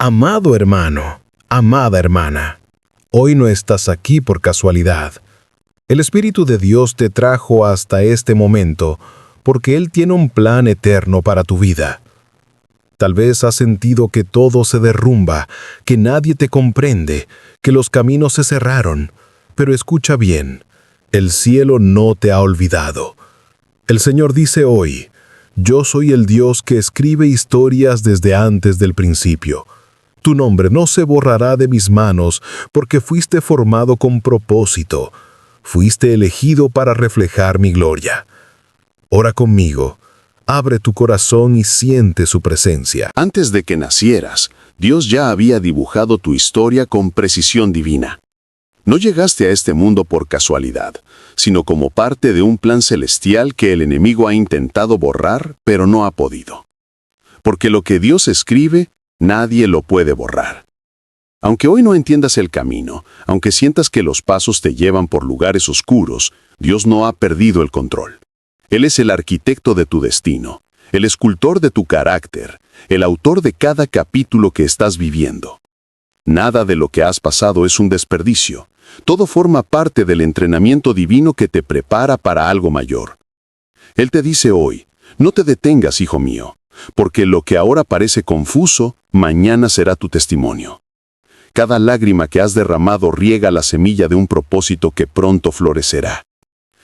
Amado hermano, amada hermana, hoy no estás aquí por casualidad. El Espíritu de Dios te trajo hasta este momento porque Él tiene un plan eterno para tu vida. Tal vez has sentido que todo se derrumba, que nadie te comprende, que los caminos se cerraron. Pero escucha bien, el cielo no te ha olvidado. El Señor dice hoy, yo soy el Dios que escribe historias desde antes del principio. Tu nombre no se borrará de mis manos porque fuiste formado con propósito. Fuiste elegido para reflejar mi gloria. Ora conmigo. Abre tu corazón y siente su presencia. Antes de que nacieras, Dios ya había dibujado tu historia con precisión divina. No llegaste a este mundo por casualidad, sino como parte de un plan celestial que el enemigo ha intentado borrar, pero no ha podido. Porque lo que Dios escribe, nadie lo puede borrar. Aunque hoy no entiendas el camino, aunque sientas que los pasos te llevan por lugares oscuros, Dios no ha perdido el control. Él es el arquitecto de tu destino, el escultor de tu carácter, el autor de cada capítulo que estás viviendo. Nada de lo que has pasado es un desperdicio. Todo forma parte del entrenamiento divino que te prepara para algo mayor. Él te dice hoy, no te detengas, hijo mío, porque lo que ahora parece confuso, mañana será tu testimonio. Cada lágrima que has derramado riega la semilla de un propósito que pronto florecerá.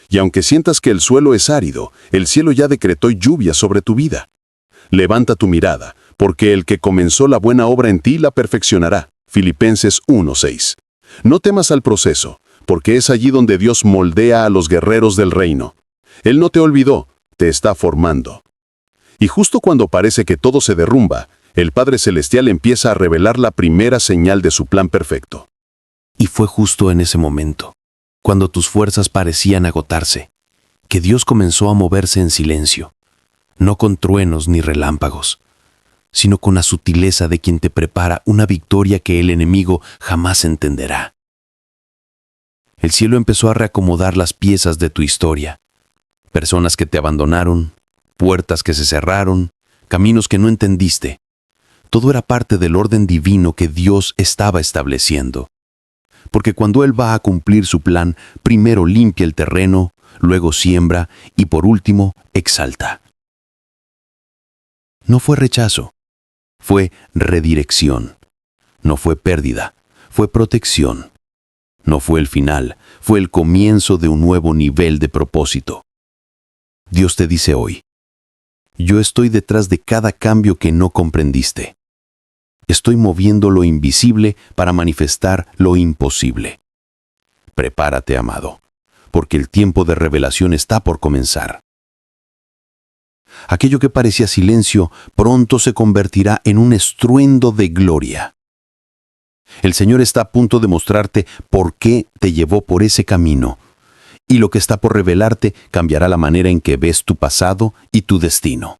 Y aunque sientas que el suelo es árido, el cielo ya decretó lluvia sobre tu vida. Levanta tu mirada, porque el que comenzó la buena obra en ti la perfeccionará. Filipenses 1:6. No temas al proceso, porque es allí donde Dios moldea a los guerreros del reino. Él no te olvidó, te está formando. Y justo cuando parece que todo se derrumba, el Padre Celestial empieza a revelar la primera señal de su plan perfecto. Y fue justo en ese momento, cuando tus fuerzas parecían agotarse, que Dios comenzó a moverse en silencio, no con truenos ni relámpagos, sino con la sutileza de quien te prepara una victoria que el enemigo jamás entenderá. El cielo empezó a reacomodar las piezas de tu historia, personas que te abandonaron, puertas que se cerraron, caminos que no entendiste. Todo era parte del orden divino que Dios estaba estableciendo. Porque cuando Él va a cumplir su plan, primero limpia el terreno, luego siembra y por último exalta. No fue rechazo, fue redirección. No fue pérdida, fue protección. No fue el final, fue el comienzo de un nuevo nivel de propósito. Dios te dice hoy, yo estoy detrás de cada cambio que no comprendiste. Estoy moviendo lo invisible para manifestar lo imposible. Prepárate, amado, porque el tiempo de revelación está por comenzar. Aquello que parecía silencio pronto se convertirá en un estruendo de gloria. El Señor está a punto de mostrarte por qué te llevó por ese camino, y lo que está por revelarte cambiará la manera en que ves tu pasado y tu destino.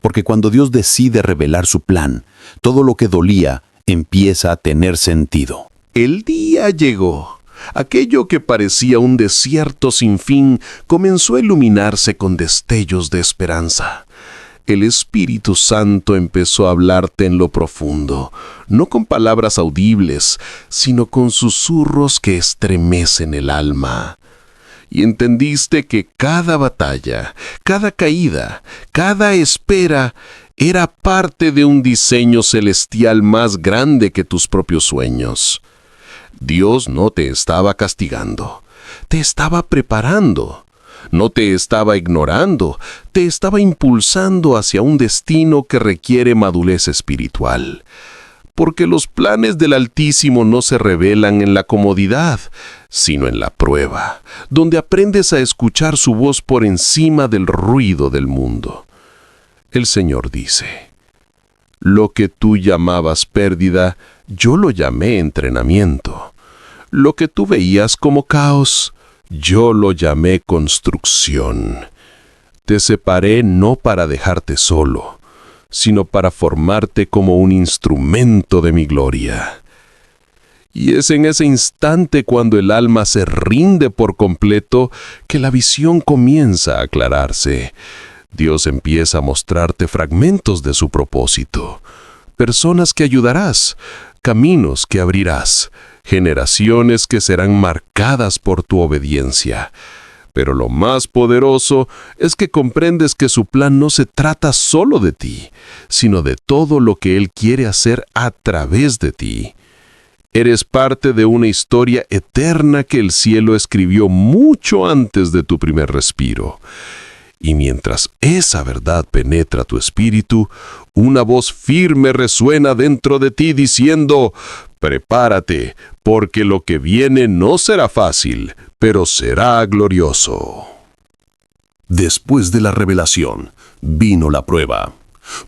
Porque cuando Dios decide revelar su plan, todo lo que dolía empieza a tener sentido. El día llegó. Aquello que parecía un desierto sin fin comenzó a iluminarse con destellos de esperanza. El Espíritu Santo empezó a hablarte en lo profundo, no con palabras audibles, sino con susurros que estremecen el alma. Y entendiste que cada batalla, cada caída, cada espera era parte de un diseño celestial más grande que tus propios sueños. Dios no te estaba castigando, te estaba preparando. No te estaba ignorando, te estaba impulsando hacia un destino que requiere madurez espiritual. Porque los planes del Altísimo no se revelan en la comodidad, sino en la prueba, donde aprendes a escuchar su voz por encima del ruido del mundo. El Señor dice, lo que tú llamabas pérdida, yo lo llamé entrenamiento. Lo que tú veías como caos, yo lo llamé construcción. Te separé no para dejarte solo, sino para formarte como un instrumento de mi gloria. Y es en ese instante cuando el alma se rinde por completo que la visión comienza a aclararse. Dios empieza a mostrarte fragmentos de su propósito. personas que ayudarás, caminos que abrirás, generaciones que serán marcadas por tu obediencia. Pero lo más poderoso es que comprendes que su plan no se trata solo de ti, sino de todo lo que Él quiere hacer a través de ti. Eres parte de una historia eterna que el cielo escribió mucho antes de tu primer respiro. Y mientras esa verdad penetra tu espíritu, una voz firme resuena dentro de ti diciendo: prepárate, porque lo que viene no será fácil, pero será glorioso. Después de la revelación, vino la prueba.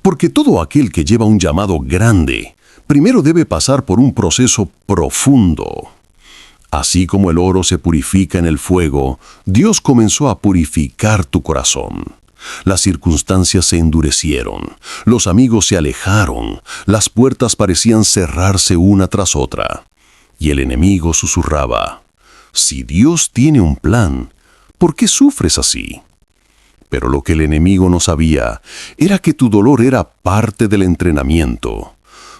Porque todo aquel que lleva un llamado grande, primero debe pasar por un proceso profundo. Así como el oro se purifica en el fuego, Dios comenzó a purificar tu corazón. Las circunstancias se endurecieron, los amigos se alejaron, las puertas parecían cerrarse una tras otra. Y el enemigo susurraba: si Dios tiene un plan, ¿por qué sufres así? Pero lo que el enemigo no sabía era que tu dolor era parte del entrenamiento.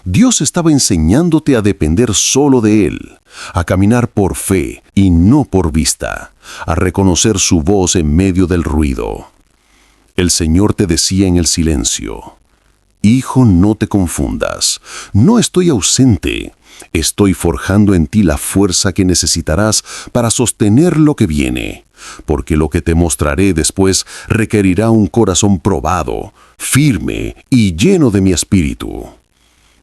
Dios estaba enseñándote a depender solo de Él, a caminar por fe y no por vista, a reconocer su voz en medio del ruido. El Señor te decía en el silencio: hijo, no te confundas, no estoy ausente, estoy forjando en ti la fuerza que necesitarás para sostener lo que viene, porque lo que te mostraré después requerirá un corazón probado, firme y lleno de mi espíritu.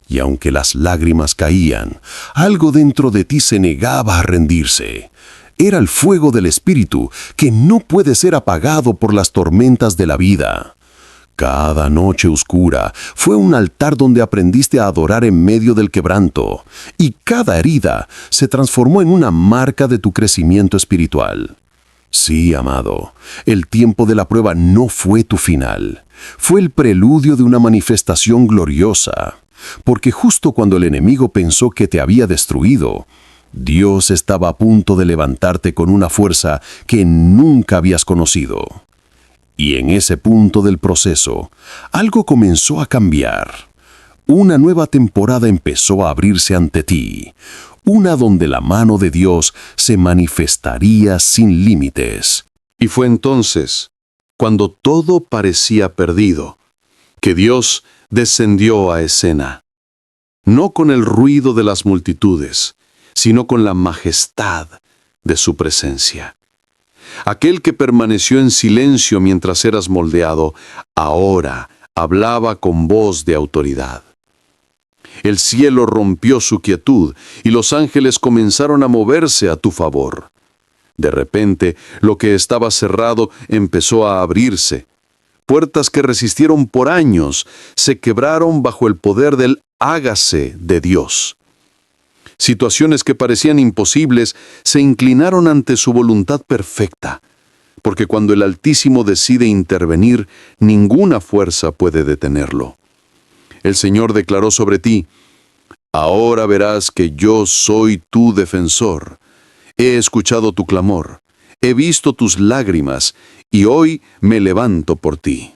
Y aunque las lágrimas caían, algo dentro de ti se negaba a rendirse. Era el fuego del Espíritu que no puede ser apagado por las tormentas de la vida. Cada noche oscura fue un altar donde aprendiste a adorar en medio del quebranto, y cada herida se transformó en una marca de tu crecimiento espiritual. Sí, amado, el tiempo de la prueba no fue tu final. Fue el preludio de una manifestación gloriosa. Porque justo cuando el enemigo pensó que te había destruido, Dios estaba a punto de levantarte con una fuerza que nunca habías conocido. Y en ese punto del proceso, algo comenzó a cambiar. Una nueva temporada empezó a abrirse ante ti, una donde la mano de Dios se manifestaría sin límites. Y fue entonces, cuando todo parecía perdido, que Dios descendió a escena, no con el ruido de las multitudes, sino con la majestad de su presencia. Aquel que permaneció en silencio mientras eras moldeado, ahora hablaba con voz de autoridad. El cielo rompió su quietud y los ángeles comenzaron a moverse a tu favor. De repente, lo que estaba cerrado empezó a abrirse. Puertas que resistieron por años se quebraron bajo el poder del hágase de Dios. Situaciones que parecían imposibles se inclinaron ante su voluntad perfecta, porque cuando el Altísimo decide intervenir, ninguna fuerza puede detenerlo. El Señor declaró sobre ti: ahora verás que yo soy tu defensor. He escuchado tu clamor, he visto tus lágrimas, y hoy me levanto por ti.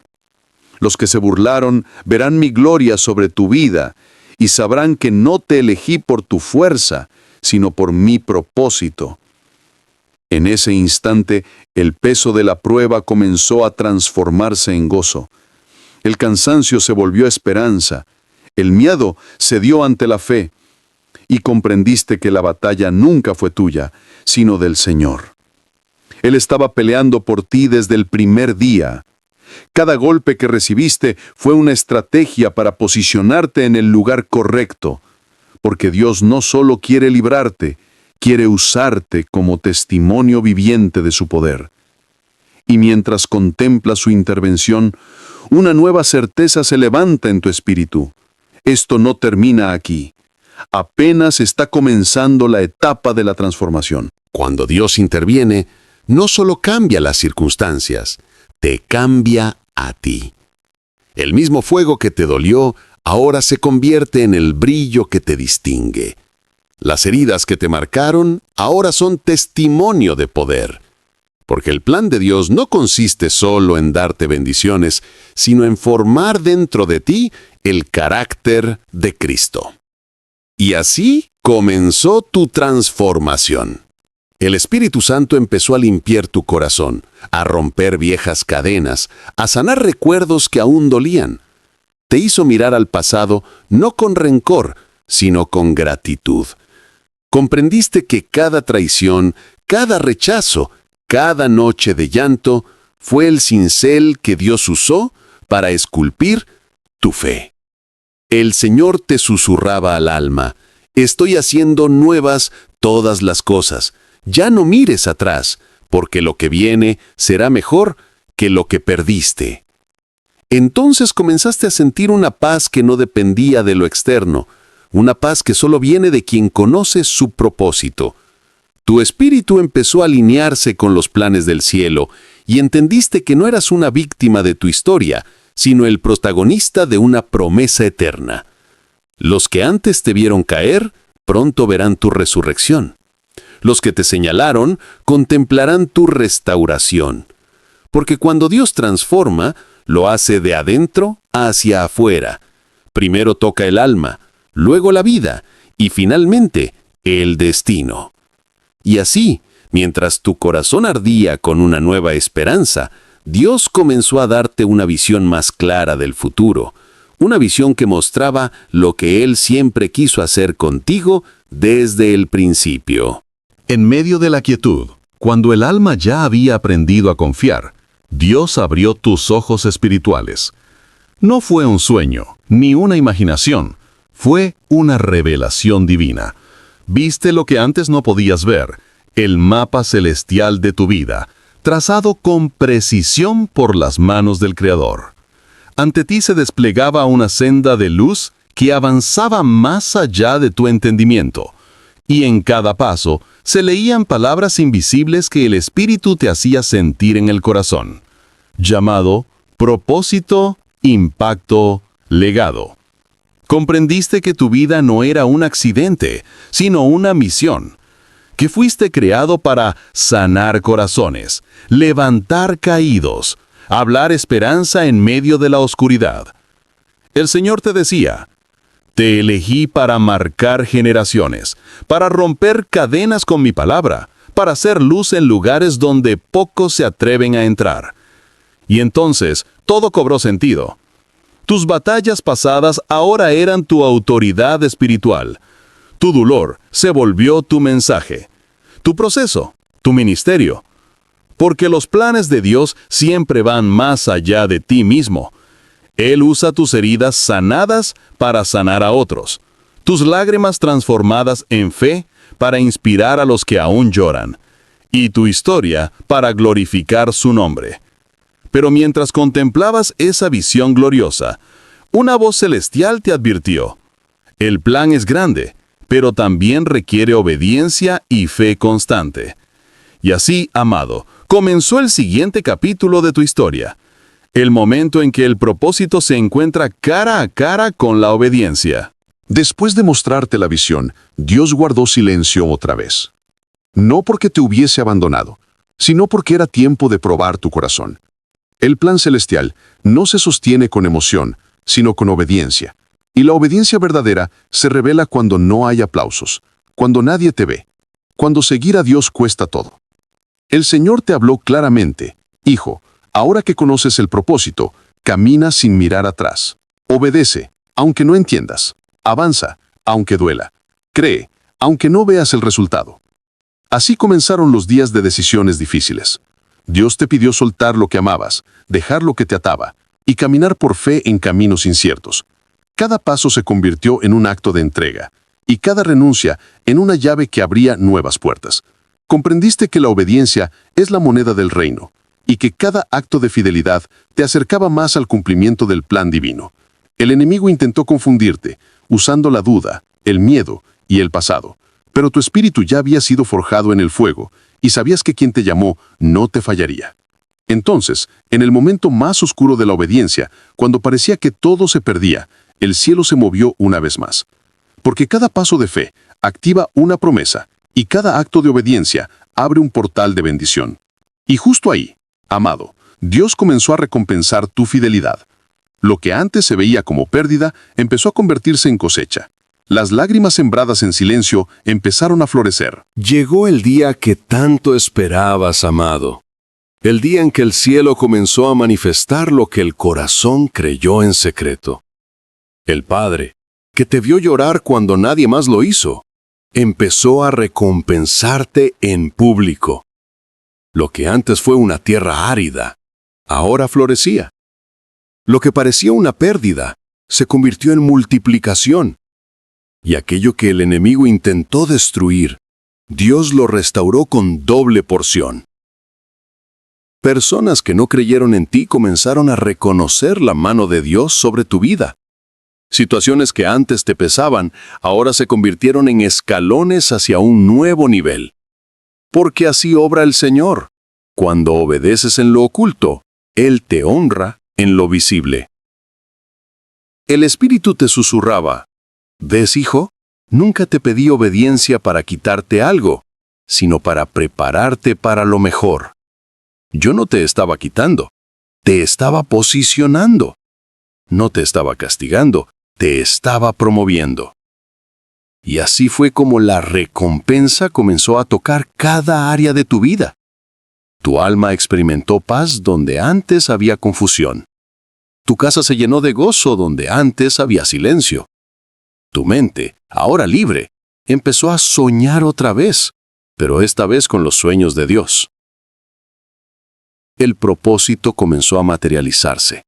Los que se burlaron verán mi gloria sobre tu vida, y sabrán que no te elegí por tu fuerza, sino por mi propósito. En ese instante, el peso de la prueba comenzó a transformarse en gozo. El cansancio se volvió esperanza, el miedo cedió ante la fe, y comprendiste que la batalla nunca fue tuya, sino del Señor. Él estaba peleando por ti desde el primer día. Cada golpe que recibiste fue una estrategia para posicionarte en el lugar correcto, porque Dios no solo quiere librarte, quiere usarte como testimonio viviente de su poder. Y mientras contemplas su intervención, una nueva certeza se levanta en tu espíritu. Esto no termina aquí. Apenas está comenzando la etapa de la transformación. Cuando Dios interviene, no solo cambia las circunstancias, te cambia a ti. El mismo fuego que te dolió, ahora se convierte en el brillo que te distingue. Las heridas que te marcaron, ahora son testimonio de poder. Porque el plan de Dios no consiste solo en darte bendiciones, sino en formar dentro de ti el carácter de Cristo. Y así comenzó tu transformación. El Espíritu Santo empezó a limpiar tu corazón, a romper viejas cadenas, a sanar recuerdos que aún dolían. Te hizo mirar al pasado no con rencor, sino con gratitud. Comprendiste que cada traición, cada rechazo, cada noche de llanto fue el cincel que Dios usó para esculpir tu fe. El Señor te susurraba al alma: estoy haciendo nuevas todas las cosas. Ya no mires atrás, porque lo que viene será mejor que lo que perdiste. Entonces comenzaste a sentir una paz que no dependía de lo externo, una paz que solo viene de quien conoce su propósito. Tu espíritu empezó a alinearse con los planes del cielo y entendiste que no eras una víctima de tu historia, sino el protagonista de una promesa eterna. Los que antes te vieron caer, pronto verán tu resurrección. Los que te señalaron, contemplarán tu restauración. Porque cuando Dios transforma, lo hace de adentro hacia afuera. Primero toca el alma, luego la vida y finalmente el destino. Y así, mientras tu corazón ardía con una nueva esperanza, Dios comenzó a darte una visión más clara del futuro, una visión que mostraba lo que Él siempre quiso hacer contigo desde el principio. En medio de la quietud, cuando el alma ya había aprendido a confiar, Dios abrió tus ojos espirituales. No fue un sueño, ni una imaginación, fue una revelación divina. Viste lo que antes no podías ver, el mapa celestial de tu vida, trazado con precisión por las manos del Creador. Ante ti se desplegaba una senda de luz que avanzaba más allá de tu entendimiento. Y en cada paso se leían palabras invisibles que el Espíritu te hacía sentir en el corazón, llamado propósito, impacto, legado. Comprendiste que tu vida no era un accidente, sino una misión, que fuiste creado para sanar corazones, levantar caídos, hablar esperanza en medio de la oscuridad. El Señor te decía: te elegí para marcar generaciones, para romper cadenas con mi palabra, para hacer luz en lugares donde pocos se atreven a entrar. Y entonces todo cobró sentido. Tus batallas pasadas ahora eran tu autoridad espiritual. Tu dolor se volvió tu mensaje, tu proceso, tu ministerio. Porque los planes de Dios siempre van más allá de ti mismo. Él usa tus heridas sanadas para sanar a otros, tus lágrimas transformadas en fe para inspirar a los que aún lloran, y tu historia para glorificar su nombre. Pero mientras contemplabas esa visión gloriosa, una voz celestial te advirtió: el plan es grande, pero también requiere obediencia y fe constante. Y así, amado, comenzó el siguiente capítulo de tu historia. El momento en que el propósito se encuentra cara a cara con la obediencia. Después de mostrarte la visión, Dios guardó silencio otra vez. No porque te hubiese abandonado, sino porque era tiempo de probar tu corazón. El plan celestial no se sostiene con emoción, sino con obediencia. Y la obediencia verdadera se revela cuando no hay aplausos, cuando nadie te ve, cuando seguir a Dios cuesta todo. El Señor te habló claramente: hijo, ahora que conoces el propósito, camina sin mirar atrás. Obedece, aunque no entiendas. Avanza, aunque duela. Cree, aunque no veas el resultado. Así comenzaron los días de decisiones difíciles. Dios te pidió soltar lo que amabas, dejar lo que te ataba, y caminar por fe en caminos inciertos. Cada paso se convirtió en un acto de entrega, y cada renuncia en una llave que abría nuevas puertas. Comprendiste que la obediencia es la moneda del reino, y que cada acto de fidelidad te acercaba más al cumplimiento del plan divino. El enemigo intentó confundirte, usando la duda, el miedo y el pasado, pero tu espíritu ya había sido forjado en el fuego, y sabías que quien te llamó no te fallaría. Entonces, en el momento más oscuro de la obediencia, cuando parecía que todo se perdía, el cielo se movió una vez más. Porque cada paso de fe activa una promesa, y cada acto de obediencia abre un portal de bendición. Y justo ahí, amado, Dios comenzó a recompensar tu fidelidad. Lo que antes se veía como pérdida empezó a convertirse en cosecha. Las lágrimas sembradas en silencio empezaron a florecer. Llegó el día que tanto esperabas, amado. El día en que el cielo comenzó a manifestar lo que el corazón creyó en secreto. El Padre, que te vio llorar cuando nadie más lo hizo, empezó a recompensarte en público. Lo que antes fue una tierra árida, ahora florecía. Lo que parecía una pérdida, se convirtió en multiplicación. Y aquello que el enemigo intentó destruir, Dios lo restauró con doble porción. Personas que no creyeron en ti comenzaron a reconocer la mano de Dios sobre tu vida. Situaciones que antes te pesaban, ahora se convirtieron en escalones hacia un nuevo nivel. Porque así obra el Señor. Cuando obedeces en lo oculto, Él te honra en lo visible. El Espíritu te susurraba: ¿ves, hijo? Nunca te pedí obediencia para quitarte algo, sino para prepararte para lo mejor. Yo no te estaba quitando, te estaba posicionando. No te estaba castigando, te estaba promoviendo. Y así fue como la recompensa comenzó a tocar cada área de tu vida. Tu alma experimentó paz donde antes había confusión. Tu casa se llenó de gozo donde antes había silencio. Tu mente, ahora libre, empezó a soñar otra vez, pero esta vez con los sueños de Dios. El propósito comenzó a materializarse.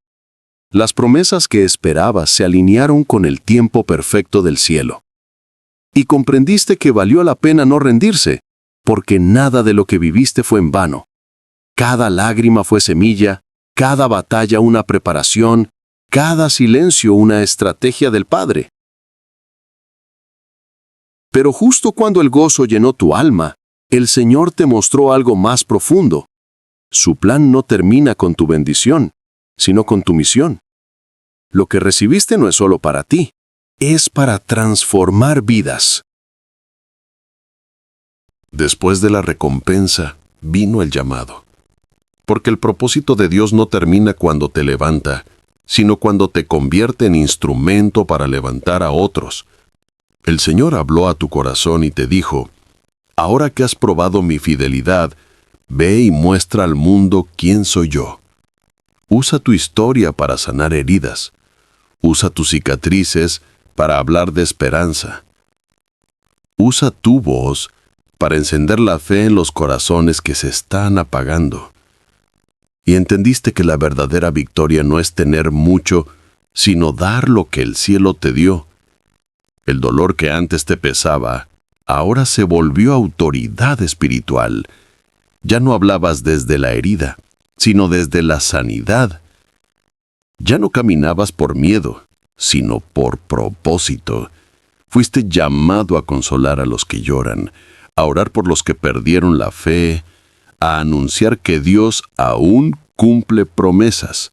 Las promesas que esperabas se alinearon con el tiempo perfecto del cielo. Y comprendiste que valió la pena no rendirse, porque nada de lo que viviste fue en vano. Cada lágrima fue semilla, cada batalla una preparación, cada silencio una estrategia del Padre. Pero justo cuando el gozo llenó tu alma, el Señor te mostró algo más profundo. Su plan no termina con tu bendición, sino con tu misión. Lo que recibiste no es solo para ti, es para transformar vidas. Después de la recompensa, vino el llamado. Porque el propósito de Dios no termina cuando te levanta, sino cuando te convierte en instrumento para levantar a otros. El Señor habló a tu corazón y te dijo: ahora que has probado mi fidelidad, ve y muestra al mundo quién soy yo. Usa tu historia para sanar heridas. Usa tus cicatrices para hablar de esperanza. Usa tu voz para encender la fe en los corazones que se están apagando. Y entendiste que la verdadera victoria no es tener mucho, sino dar lo que el cielo te dio. El dolor que antes te pesaba, ahora se volvió autoridad espiritual. Ya no hablabas desde la herida, sino desde la sanidad. Ya no caminabas por miedo, sino por propósito. Fuiste llamado a consolar a los que lloran, a orar por los que perdieron la fe, a anunciar que Dios aún cumple promesas.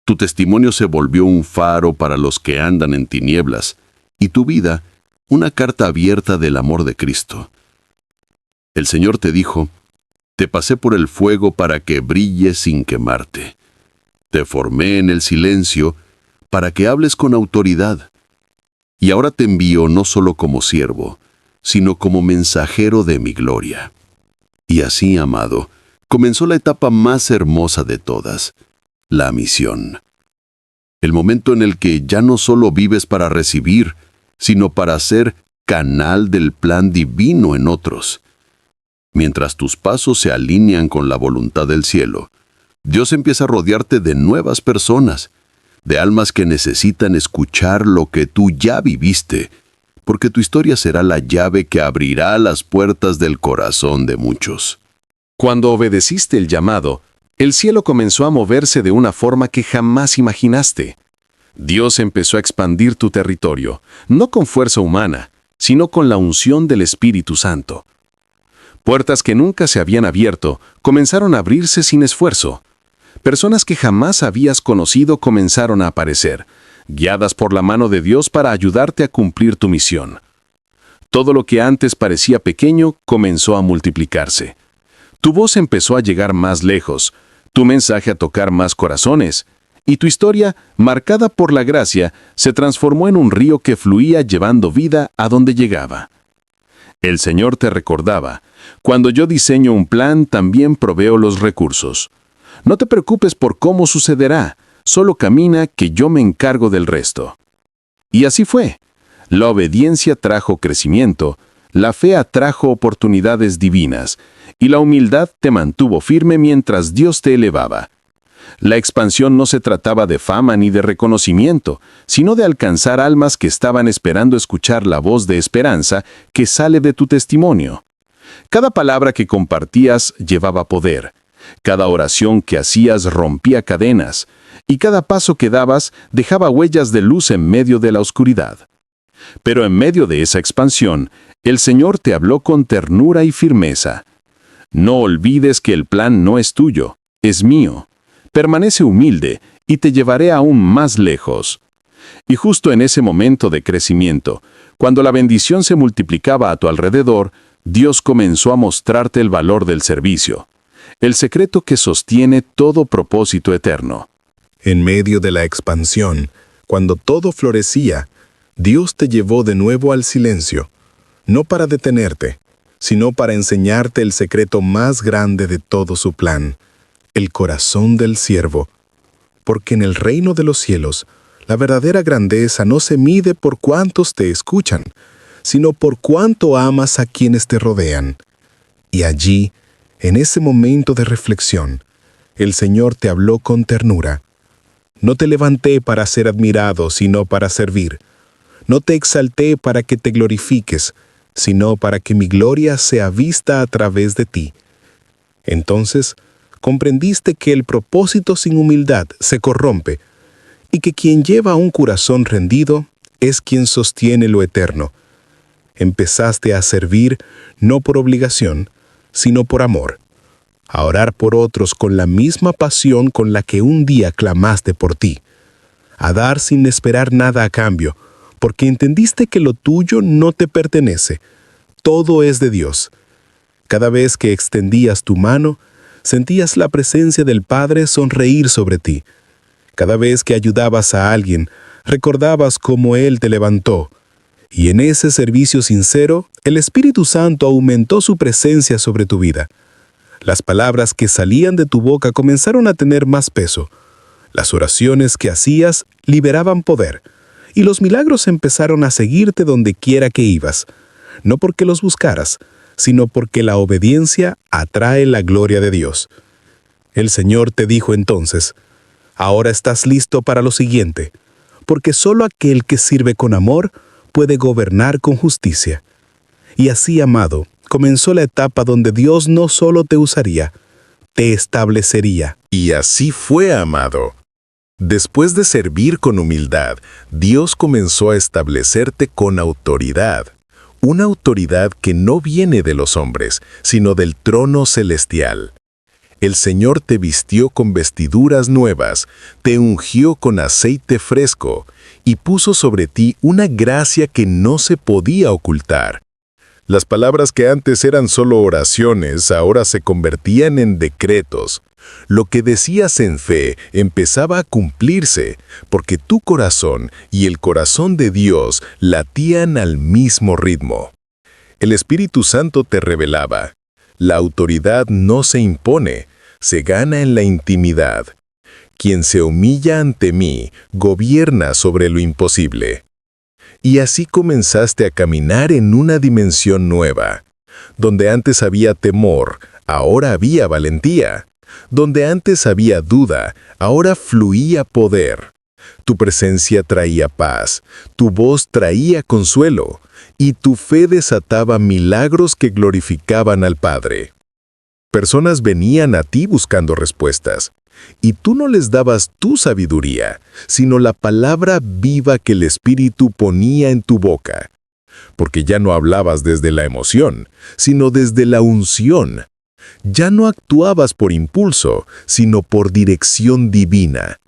Tu testimonio se volvió un faro para los que andan en tinieblas, y tu vida, una carta abierta del amor de Cristo. El Señor te dijo: te pasé por el fuego para que brilles sin quemarte. Te formé en el silencio para que hables con autoridad. Y ahora te envío no solo como siervo, sino como mensajero de mi gloria. Y así, amado, comenzó la etapa más hermosa de todas, la misión. El momento en el que ya no solo vives para recibir, sino para ser canal del plan divino en otros. Mientras tus pasos se alinean con la voluntad del cielo, Dios empieza a rodearte de nuevas personas, de almas que necesitan escuchar lo que tú ya viviste, porque tu historia será la llave que abrirá las puertas del corazón de muchos. Cuando obedeciste el llamado, el cielo comenzó a moverse de una forma que jamás imaginaste. Dios empezó a expandir tu territorio, no con fuerza humana, sino con la unción del Espíritu Santo. Puertas que nunca se habían abierto comenzaron a abrirse sin esfuerzo. Personas que jamás habías conocido comenzaron a aparecer, guiadas por la mano de Dios para ayudarte a cumplir tu misión. Todo lo que antes parecía pequeño comenzó a multiplicarse. Tu voz empezó a llegar más lejos, tu mensaje a tocar más corazones, y tu historia, marcada por la gracia, se transformó en un río que fluía llevando vida a donde llegaba. El Señor te recordaba: cuando yo diseño un plan, también proveo los recursos. No te preocupes por cómo sucederá, solo camina, que yo me encargo del resto. Y así fue. La obediencia trajo crecimiento, la fe atrajo oportunidades divinas, y la humildad te mantuvo firme mientras Dios te elevaba. La expansión no se trataba de fama ni de reconocimiento, sino de alcanzar almas que estaban esperando escuchar la voz de esperanza que sale de tu testimonio. Cada palabra que compartías llevaba poder, cada oración que hacías rompía cadenas, y cada paso que dabas dejaba huellas de luz en medio de la oscuridad. Pero en medio de esa expansión, el Señor te habló con ternura y firmeza. No olvides que el plan no es tuyo, es mío. Permanece humilde y te llevaré aún más lejos. Y justo en ese momento de crecimiento, cuando la bendición se multiplicaba a tu alrededor, Dios comenzó a mostrarte el valor del servicio, el secreto que sostiene todo propósito eterno. En medio de la expansión, cuando todo florecía, Dios te llevó de nuevo al silencio, no para detenerte, sino para enseñarte el secreto más grande de todo su plan, el corazón del siervo. Porque en el reino de los cielos, la verdadera grandeza no se mide por cuántos te escuchan, sino por cuánto amas a quienes te rodean. Y allí, en ese momento de reflexión, el Señor te habló con ternura. No te levanté para ser admirado, sino para servir. No te exalté para que te glorifiques, sino para que mi gloria sea vista a través de ti. Entonces, comprendiste que el propósito sin humildad se corrompe, y que quien lleva un corazón rendido es quien sostiene lo eterno. Empezaste a servir no por obligación, sino por amor, a orar por otros con la misma pasión con la que un día clamaste por ti, a dar sin esperar nada a cambio, porque entendiste que lo tuyo no te pertenece, todo es de Dios. Cada vez que extendías tu mano, sentías la presencia del Padre sonreír sobre ti. Cada vez que ayudabas a alguien, recordabas cómo Él te levantó. Y en ese servicio sincero, el Espíritu Santo aumentó su presencia sobre tu vida. Las palabras que salían de tu boca comenzaron a tener más peso. Las oraciones que hacías liberaban poder. Y los milagros empezaron a seguirte donde quiera que ibas. No porque los buscaras, sino porque la obediencia atrae la gloria de Dios. El Señor te dijo entonces: ahora estás listo para lo siguiente, porque solo aquel que sirve con amor puede gobernar con justicia. Y así, amado, comenzó la etapa donde Dios no solo te usaría, te establecería. Y así fue, amado. Después de servir con humildad, Dios comenzó a establecerte con autoridad. Una autoridad que no viene de los hombres, sino del trono celestial. El Señor te vistió con vestiduras nuevas, te ungió con aceite fresco y puso sobre ti una gracia que no se podía ocultar. Las palabras que antes eran solo oraciones, ahora se convertían en decretos. Lo que decías en fe empezaba a cumplirse, porque tu corazón y el corazón de Dios latían al mismo ritmo. El Espíritu Santo te revelaba: la autoridad no se impone, se gana en la intimidad. Quien se humilla ante mí, gobierna sobre lo imposible. Y así comenzaste a caminar en una dimensión nueva. Donde antes había temor, ahora había valentía. Donde antes había duda, ahora fluía poder. Tu presencia traía paz, tu voz traía consuelo, y tu fe desataba milagros que glorificaban al Padre. Personas venían a ti buscando respuestas, y tú no les dabas tu sabiduría, sino la palabra viva que el Espíritu ponía en tu boca. Porque ya no hablabas desde la emoción, sino desde la unción. Ya no actuabas por impulso, sino por dirección divina.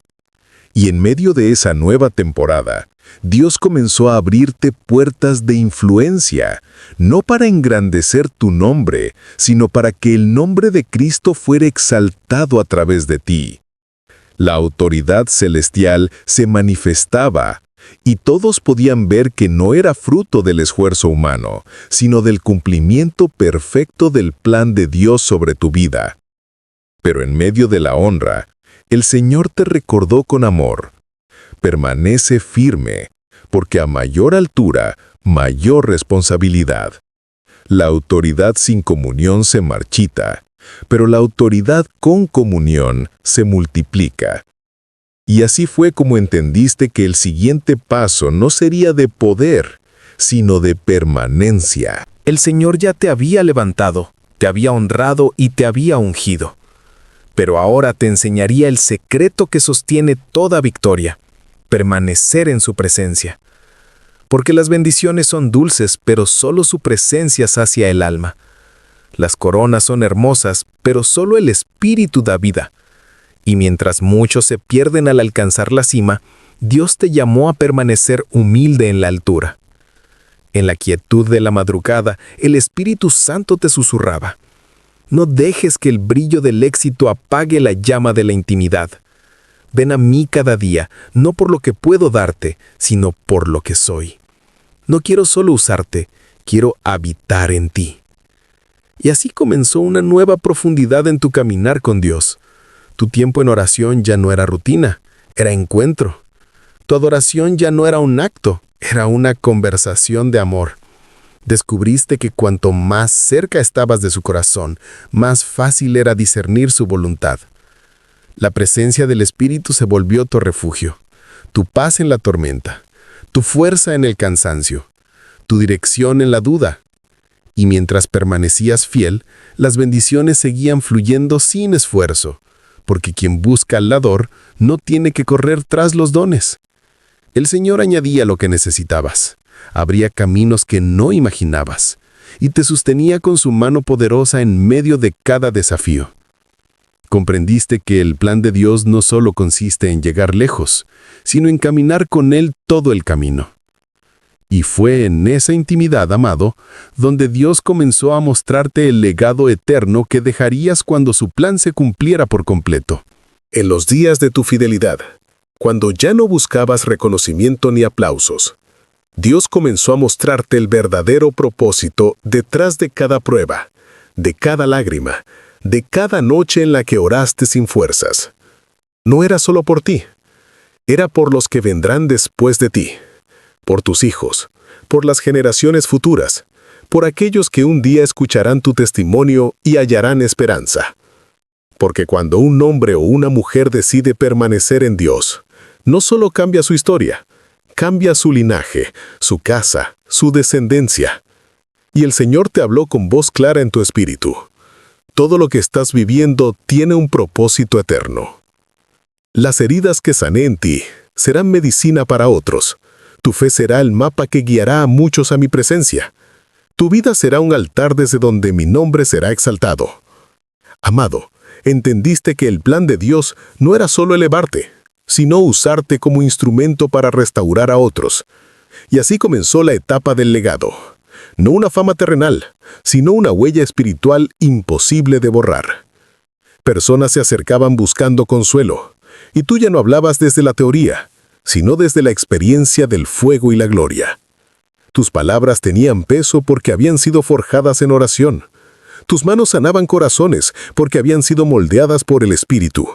Y en medio de esa nueva temporada, Dios comenzó a abrirte puertas de influencia, no para engrandecer tu nombre, sino para que el nombre de Cristo fuera exaltado a través de ti. La autoridad celestial se manifestaba, y todos podían ver que no era fruto del esfuerzo humano, sino del cumplimiento perfecto del plan de Dios sobre tu vida. Pero en medio de la honra, el Señor te recordó con amor: permanece firme, porque a mayor altura, mayor responsabilidad. La autoridad sin comunión se marchita, pero la autoridad con comunión se multiplica. Y así fue como entendiste que el siguiente paso no sería de poder, sino de permanencia. El Señor ya te había levantado, te había honrado y te había ungido. Pero ahora te enseñaría el secreto que sostiene toda victoria: permanecer en su presencia. Porque las bendiciones son dulces, pero solo su presencia sacia el alma. Las coronas son hermosas, pero solo el Espíritu da vida. Y mientras muchos se pierden al alcanzar la cima, Dios te llamó a permanecer humilde en la altura. En la quietud de la madrugada, el Espíritu Santo te susurraba: no dejes que el brillo del éxito apague la llama de la intimidad. Ven a mí cada día, no por lo que puedo darte, sino por lo que soy. No quiero solo usarte, quiero habitar en ti. Y así comenzó una nueva profundidad en tu caminar con Dios. Tu tiempo en oración ya no era rutina, era encuentro. Tu adoración ya no era un acto, era una conversación de amor. Descubriste que cuanto más cerca estabas de su corazón, más fácil era discernir su voluntad. La presencia del Espíritu se volvió tu refugio, tu paz en la tormenta, tu fuerza en el cansancio, tu dirección en la duda. Y mientras permanecías fiel, las bendiciones seguían fluyendo sin esfuerzo, porque quien busca al dador no tiene que correr tras los dones. El Señor añadía lo que necesitabas, abría caminos que no imaginabas, y te sostenía con su mano poderosa en medio de cada desafío. Comprendiste que el plan de Dios no solo consiste en llegar lejos, sino en caminar con Él todo el camino. Y fue en esa intimidad, amado, donde Dios comenzó a mostrarte el legado eterno que dejarías cuando su plan se cumpliera por completo. En los días de tu fidelidad, cuando ya no buscabas reconocimiento ni aplausos, Dios comenzó a mostrarte el verdadero propósito detrás de cada prueba, de cada lágrima, de cada noche en la que oraste sin fuerzas. No era solo por ti, era por los que vendrán después de ti, por tus hijos, por las generaciones futuras, por aquellos que un día escucharán tu testimonio y hallarán esperanza. Porque cuando un hombre o una mujer decide permanecer en Dios, no solo cambia su historia, cambia su linaje, su casa, su descendencia. Y el Señor te habló con voz clara en tu espíritu: todo lo que estás viviendo tiene un propósito eterno. Las heridas que sané en ti serán medicina para otros. Tu fe será el mapa que guiará a muchos a mi presencia. Tu vida será un altar desde donde mi nombre será exaltado. Amado, entendiste que el plan de Dios no era solo elevarte, sino usarte como instrumento para restaurar a otros. Y así comenzó la etapa del legado. No una fama terrenal, sino una huella espiritual imposible de borrar. Personas se acercaban buscando consuelo, y tú ya no hablabas desde la teoría, sino desde la experiencia del fuego y la gloria. Tus palabras tenían peso porque habían sido forjadas en oración. Tus manos sanaban corazones porque habían sido moldeadas por el Espíritu.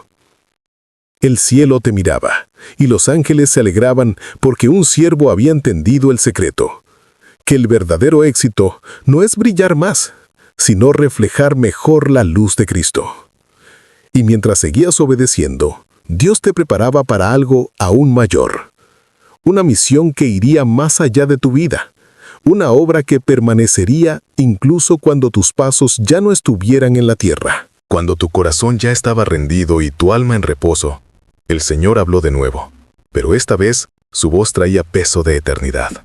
El cielo te miraba, y los ángeles se alegraban porque un siervo había entendido el secreto: que el verdadero éxito no es brillar más, sino reflejar mejor la luz de Cristo. Y mientras seguías obedeciendo, Dios te preparaba para algo aún mayor. Una misión que iría más allá de tu vida. Una obra que permanecería incluso cuando tus pasos ya no estuvieran en la tierra. Cuando tu corazón ya estaba rendido y tu alma en reposo, el Señor habló de nuevo, pero esta vez su voz traía peso de eternidad.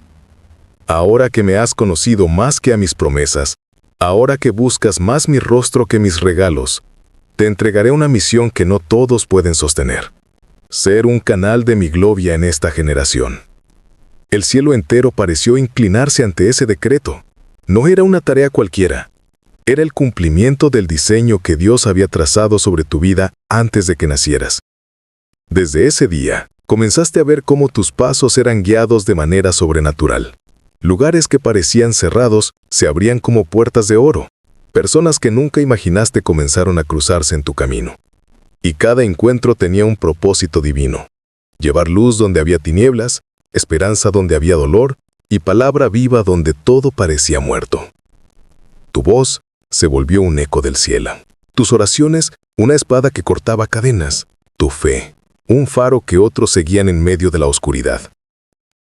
Ahora que me has conocido más que a mis promesas, ahora que buscas más mi rostro que mis regalos, te entregaré una misión que no todos pueden sostener. ser un canal de mi gloria en esta generación. El cielo entero pareció inclinarse ante ese decreto. No era una tarea cualquiera. Era el cumplimiento del diseño que Dios había trazado sobre tu vida antes de que nacieras. Desde ese día, comenzaste a ver cómo tus pasos eran guiados de manera sobrenatural. Lugares que parecían cerrados se abrían como puertas de oro. Personas que nunca imaginaste comenzaron a cruzarse en tu camino. Y cada encuentro tenía un propósito divino. Llevar luz donde había tinieblas, esperanza donde había dolor y palabra viva donde todo parecía muerto. Tu voz se volvió un eco del cielo. Tus oraciones, una espada que cortaba cadenas. Tu fe, un faro que otros seguían en medio de la oscuridad.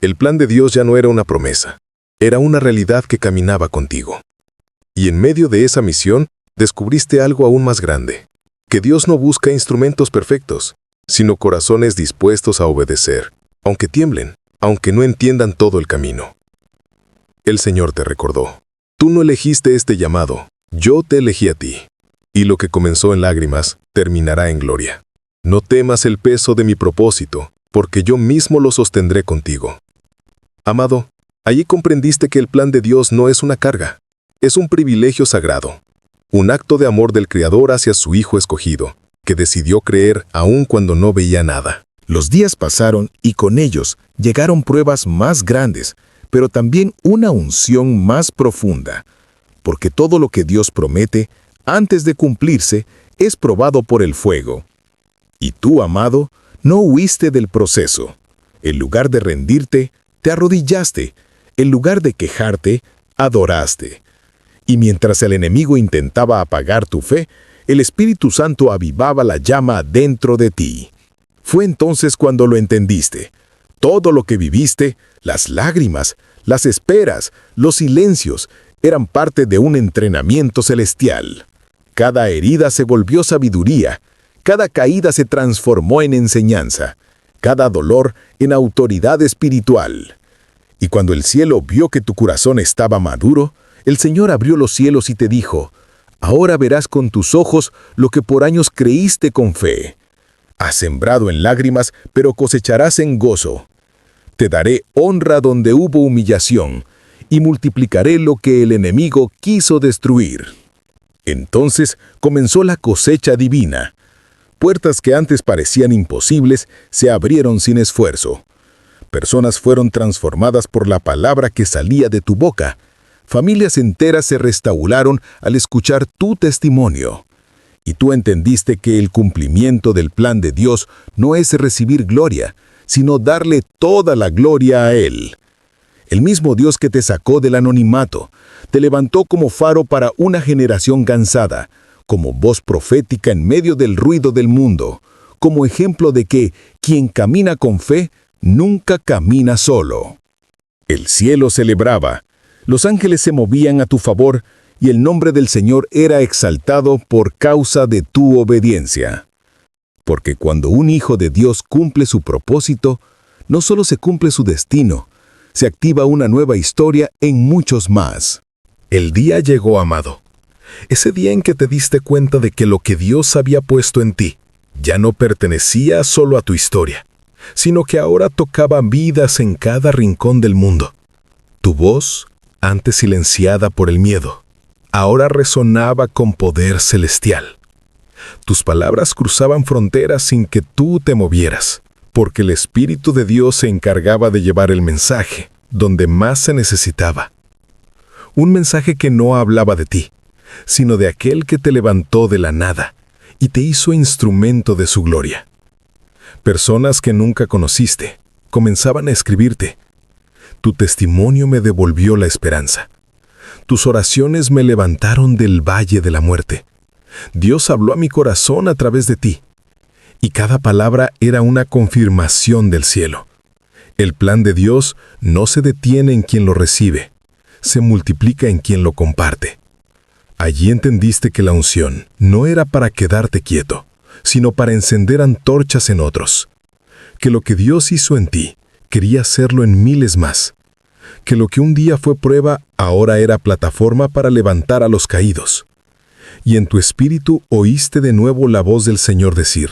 El plan de Dios ya no era una promesa, era una realidad que caminaba contigo. Y en medio de esa misión, descubriste algo aún más grande, que Dios no busca instrumentos perfectos, sino corazones dispuestos a obedecer, aunque tiemblen, aunque no entiendan todo el camino. El Señor te recordó, tú no elegiste este llamado, yo te elegí a ti, y lo que comenzó en lágrimas, terminará en gloria. No temas el peso de mi propósito, porque yo mismo lo sostendré contigo. Amado, allí comprendiste que el plan de Dios no es una carga, es un privilegio sagrado, un acto de amor del Creador hacia su Hijo escogido, que decidió creer aun cuando no veía nada. Los días pasaron y con ellos llegaron pruebas más grandes, pero también una unción más profunda, porque todo lo que Dios promete, antes de cumplirse, es probado por el fuego. Y tú, amado, no huiste del proceso. En lugar de rendirte, te arrodillaste. En lugar de quejarte, adoraste. Y mientras el enemigo intentaba apagar tu fe, el Espíritu Santo avivaba la llama dentro de ti. Fue entonces cuando lo entendiste. Todo lo que viviste, las lágrimas, las esperas, los silencios, eran parte de un entrenamiento celestial. Cada herida se volvió sabiduría, cada caída se transformó en enseñanza, cada dolor en autoridad espiritual. Y cuando el cielo vio que tu corazón estaba maduro, el Señor abrió los cielos y te dijo, ahora verás con tus ojos lo que por años creíste con fe. Has sembrado en lágrimas, pero cosecharás en gozo. Te daré honra donde hubo humillación, y multiplicaré lo que el enemigo quiso destruir. Entonces comenzó la cosecha divina. Puertas que antes parecían imposibles se abrieron sin esfuerzo. Personas fueron transformadas por la palabra que salía de tu boca. Familias enteras se restauraron al escuchar tu testimonio. Y tú entendiste que el cumplimiento del plan de Dios no es recibir gloria, sino darle toda la gloria a Él. El mismo Dios que te sacó del anonimato, te levantó como faro para una generación cansada, como voz profética en medio del ruido del mundo, como ejemplo de que quien camina con fe nunca camina solo. El cielo celebraba, los ángeles se movían a tu favor y el nombre del Señor era exaltado por causa de tu obediencia. Porque cuando un hijo de Dios cumple su propósito, no solo se cumple su destino, se activa una nueva historia en muchos más. El día llegó, amado. Ese día en que te diste cuenta de que lo que Dios había puesto en ti ya no pertenecía solo a tu historia, sino que ahora tocaba vidas en cada rincón del mundo. Tu voz, antes silenciada por el miedo, ahora resonaba con poder celestial. Tus palabras cruzaban fronteras sin que tú te movieras, porque el Espíritu de Dios se encargaba de llevar el mensaje donde más se necesitaba. Un mensaje que no hablaba de ti, sino de aquel que te levantó de la nada y te hizo instrumento de su gloria. Personas que nunca conociste comenzaban a escribirte. Tu testimonio me devolvió la esperanza. Tus oraciones me levantaron del valle de la muerte. Dios habló a mi corazón a través de ti. Y cada palabra era una confirmación del cielo. El plan de Dios no se detiene en quien lo recibe, se multiplica en quien lo comparte. Allí entendiste que la unción no era para quedarte quieto, sino para encender antorchas en otros. Que lo que Dios hizo en ti, quería hacerlo en miles más. Que lo que un día fue prueba, ahora era plataforma para levantar a los caídos. Y en tu espíritu oíste de nuevo la voz del Señor decir,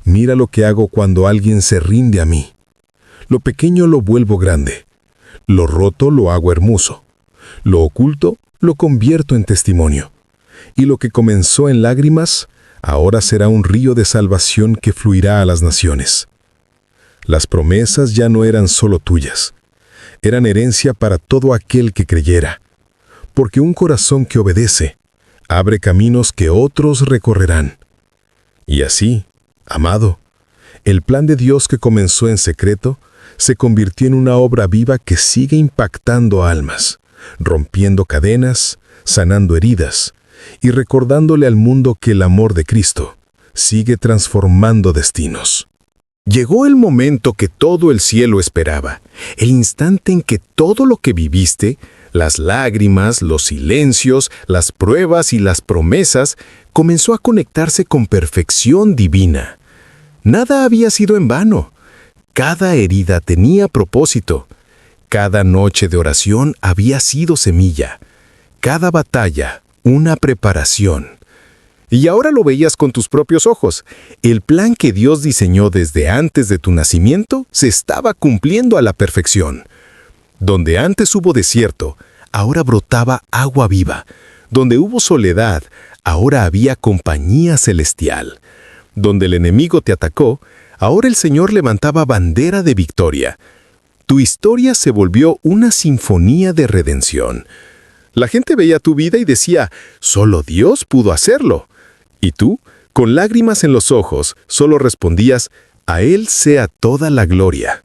Mira lo que hago cuando alguien se rinde a mí. Lo pequeño lo vuelvo grande. Lo roto lo hago hermoso. Lo oculto lo convierto en testimonio. Y lo que comenzó en lágrimas, ahora será un río de salvación que fluirá a las naciones. Las promesas ya no eran solo tuyas. Eran herencia para todo aquel que creyera. Porque un corazón que obedece abre caminos que otros recorrerán. Y así, amado, el plan de Dios que comenzó en secreto se convirtió en una obra viva que sigue impactando almas, rompiendo cadenas, sanando heridas y recordándole al mundo que el amor de Cristo sigue transformando destinos. Llegó el momento que todo el cielo esperaba, el instante en que todo lo que viviste, las lágrimas, los silencios, las pruebas y las promesas, comenzó a conectarse con perfección divina. Nada había sido en vano. Cada herida tenía propósito. Cada noche de oración había sido semilla. Cada batalla, una preparación. Y ahora lo veías con tus propios ojos. El plan que Dios diseñó desde antes de tu nacimiento se estaba cumpliendo a la perfección. Donde antes hubo desierto, ahora brotaba agua viva. Donde hubo soledad, ahora había compañía celestial. Donde el enemigo te atacó, ahora el Señor levantaba bandera de victoria. Tu historia se volvió una sinfonía de redención. La gente veía tu vida y decía, solo Dios pudo hacerlo. Y tú, con lágrimas en los ojos, solo respondías, a Él sea toda la gloria.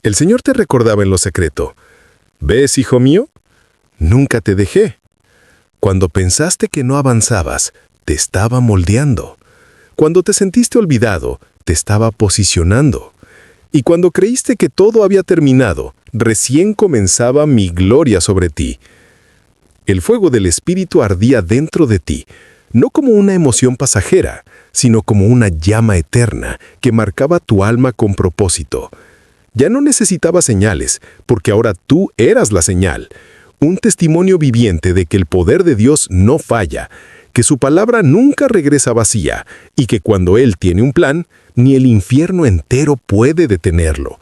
El Señor te recordaba en lo secreto, ¿ves, hijo mío? Nunca te dejé. Cuando pensaste que no avanzabas, te estaba moldeando. Cuando te sentiste olvidado, te estaba posicionando. Y cuando creíste que todo había terminado, recién comenzaba mi gloria sobre ti. El fuego del Espíritu ardía dentro de ti, no como una emoción pasajera, sino como una llama eterna que marcaba tu alma con propósito. Ya no necesitabas señales, porque ahora tú eras la señal, un testimonio viviente de que el poder de Dios no falla, que su palabra nunca regresa vacía y que cuando Él tiene un plan, ni el infierno entero puede detenerlo.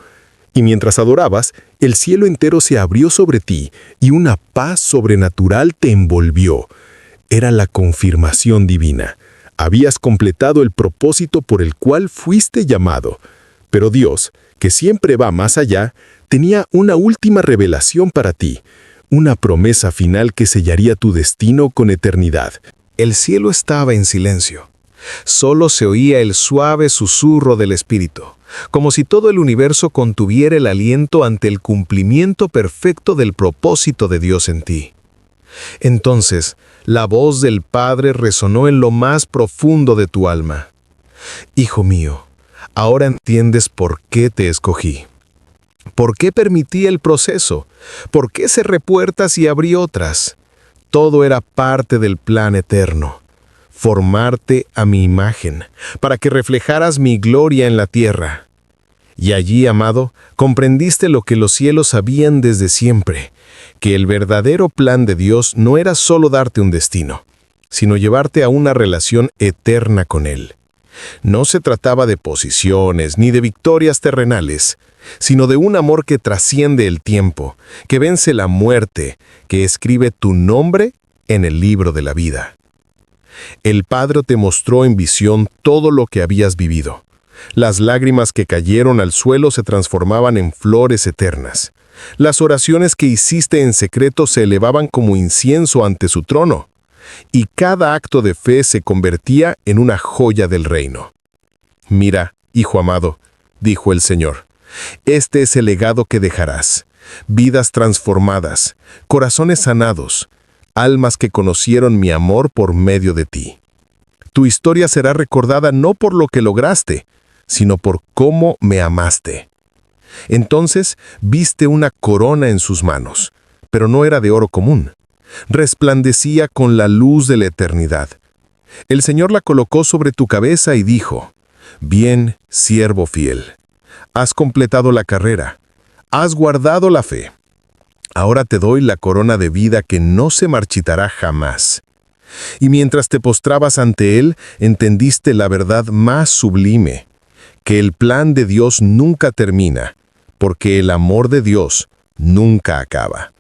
Y mientras adorabas, el cielo entero se abrió sobre ti y una paz sobrenatural te envolvió. Era la confirmación divina. Habías completado el propósito por el cual fuiste llamado. Pero Dios, que siempre va más allá, tenía una última revelación para ti, una promesa final que sellaría tu destino con eternidad. El cielo estaba en silencio. Solo se oía el suave susurro del Espíritu, como si todo el universo contuviera el aliento ante el cumplimiento perfecto del propósito de Dios en ti. Entonces, la voz del Padre resonó en lo más profundo de tu alma. Hijo mío, ahora entiendes por qué te escogí. ¿Por qué permití el proceso? ¿Por qué cerré puertas y abrí otras? Todo era parte del plan eterno. Formarte a mi imagen, para que reflejaras mi gloria en la tierra. Y allí, amado, comprendiste lo que los cielos sabían desde siempre, que el verdadero plan de Dios no era solo darte un destino, sino llevarte a una relación eterna con Él. No se trataba de posiciones ni de victorias terrenales, sino de un amor que trasciende el tiempo, que vence la muerte, que escribe tu nombre en el libro de la vida. El Padre te mostró en visión todo lo que habías vivido. Las lágrimas que cayeron al suelo se transformaban en flores eternas. Las oraciones que hiciste en secreto se elevaban como incienso ante su trono. Y cada acto de fe se convertía en una joya del reino. Mira, hijo amado, dijo el Señor, este es el legado que dejarás. Vidas transformadas, corazones sanados, almas que conocieron mi amor por medio de ti. Tu historia será recordada no por lo que lograste, sino por cómo me amaste. Entonces viste una corona en sus manos, pero no era de oro común. Resplandecía con la luz de la eternidad. El Señor la colocó sobre tu cabeza y dijo, «Bien, siervo fiel, has completado la carrera, has guardado la fe. Ahora te doy la corona de vida que no se marchitará jamás. Y mientras te postrabas ante Él, entendiste la verdad más sublime, que el plan de Dios nunca termina, porque el amor de Dios nunca acaba.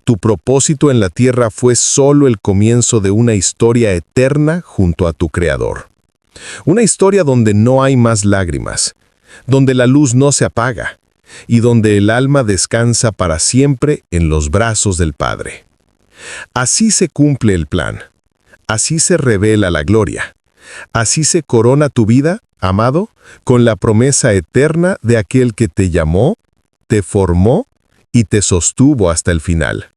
Tu propósito en la tierra fue solo el comienzo de una historia eterna junto a tu Creador. Una historia donde no hay más lágrimas, donde la luz no se apaga, y donde el alma descansa para siempre en los brazos del Padre. Así se cumple el plan. Así se revela la gloria. Así se corona tu vida, amado, con la promesa eterna de aquel que te llamó, te formó y te sostuvo hasta el final.